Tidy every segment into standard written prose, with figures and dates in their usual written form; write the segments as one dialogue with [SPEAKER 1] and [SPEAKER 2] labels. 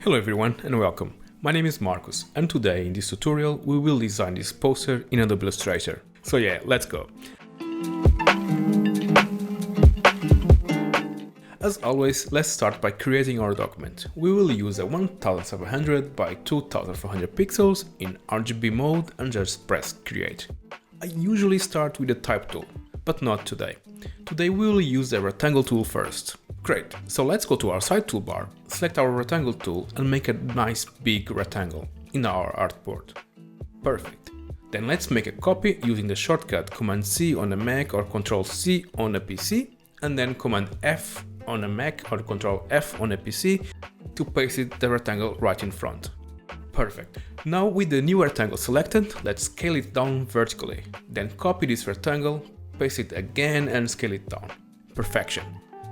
[SPEAKER 1] Hello everyone and welcome. My name is Marcus and today in this tutorial we will design this poster in Adobe Illustrator. So yeah, let's go. As always, let's start by creating our document. We will use a 1700 by 2400 pixels in RGB mode and just press create. I usually start with the type tool, but not today. Today we will use the rectangle tool first. Great, so let's go to our side toolbar, select our rectangle tool and make a nice big rectangle in our artboard. Perfect. Then let's make a copy using the shortcut Command C on a Mac or Control C on a PC, and then Command F on a Mac or Control F on a PC to paste the rectangle right in front. Perfect. Now with the new rectangle selected, let's scale it down vertically. Then copy this rectangle, paste it again and scale it down. Perfection.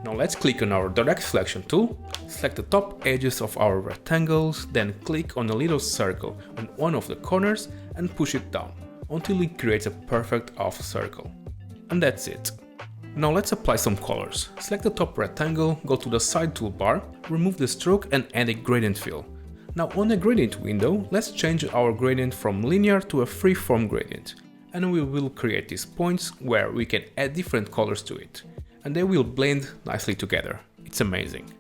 [SPEAKER 1] Now let's click on our direct selection tool, select the top edges of our rectangles, then click on a little circle on one of the corners and push it down until it creates a perfect half circle. And that's it. Now let's apply some colors. Select the top rectangle, go to the side toolbar, remove the stroke and add a gradient fill. Now on the gradient window, let's change our gradient from linear to a freeform gradient. And we will create these points where we can add different colors to it. And they will blend nicely together. It's amazing.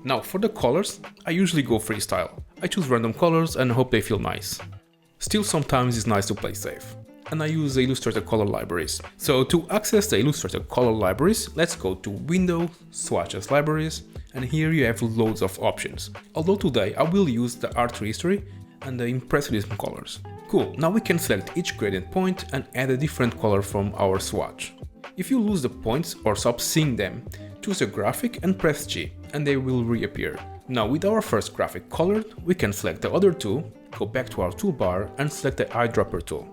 [SPEAKER 1] Now for the colors, I usually go freestyle. I choose random colors and hope they feel nice. Still sometimes it's nice to play safe. And I use the Illustrator color libraries. So to access the Illustrator color libraries, let's go to Window, Swatches Libraries, and here you have loads of options. Although today I will use the Art History and the Impressionism colors. Cool, now we can select each gradient point and add a different color from our swatch. If you lose the points or stop seeing them, choose a graphic and press G and they will reappear. Now with our first graphic colored, we can select the other two, go back to our toolbar and select the eyedropper tool.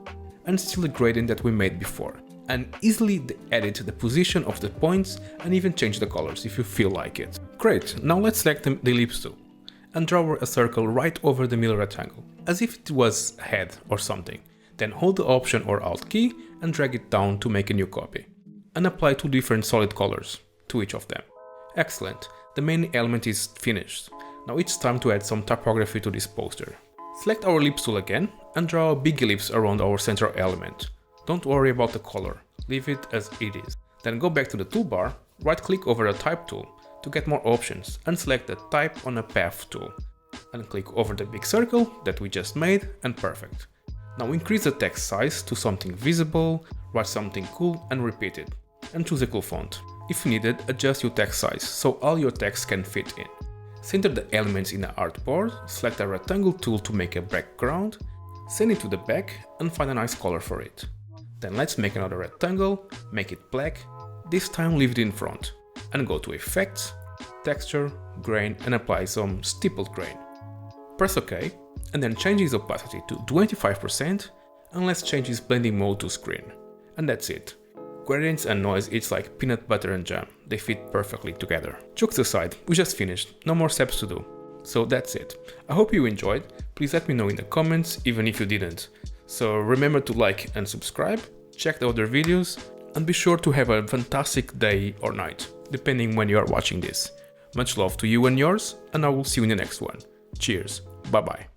[SPEAKER 1] And still the gradient that we made before. And easily edit the position of the points and even change the colors if you feel like it. Great, now let's select the ellipse tool and draw a circle right over the middle rectangle, as if it was a head or something. Then hold the Option or Alt key and drag it down to make a new copy. And apply two different solid colors to each of them. Excellent, the main element is finished. Now it's time to add some typography to this poster. Select our ellipse tool again and draw a big ellipse around our central element. Don't worry about the color, leave it as it is. Then go back to the toolbar, right click over the type tool to get more options and select the type on a path tool. And click over the big circle that we just made and perfect. Now increase the text size to something visible, write something cool and repeat it. And choose a cool font. If needed, adjust your text size so all your text can fit in. Center the elements in the artboard, select a rectangle tool to make a background, send it to the back and find a nice color for it. Then let's make another rectangle, make it black, this time leave it in front, and go to Effects, Texture, Grain and apply some stippled grain. Press OK, and then change its opacity to 25% and let's change its blending mode to Screen. And that's it. Gradients and noise, it's like peanut butter and jam, they fit perfectly together. Jokes aside, we just finished, no more steps to do. So that's it. I hope you enjoyed, please let me know in the comments even if you didn't. So remember to like and subscribe, check the other videos, and be sure to have a fantastic day or night, depending when you are watching this. Much love to you and yours, and I will see you in the next one. Cheers, bye bye.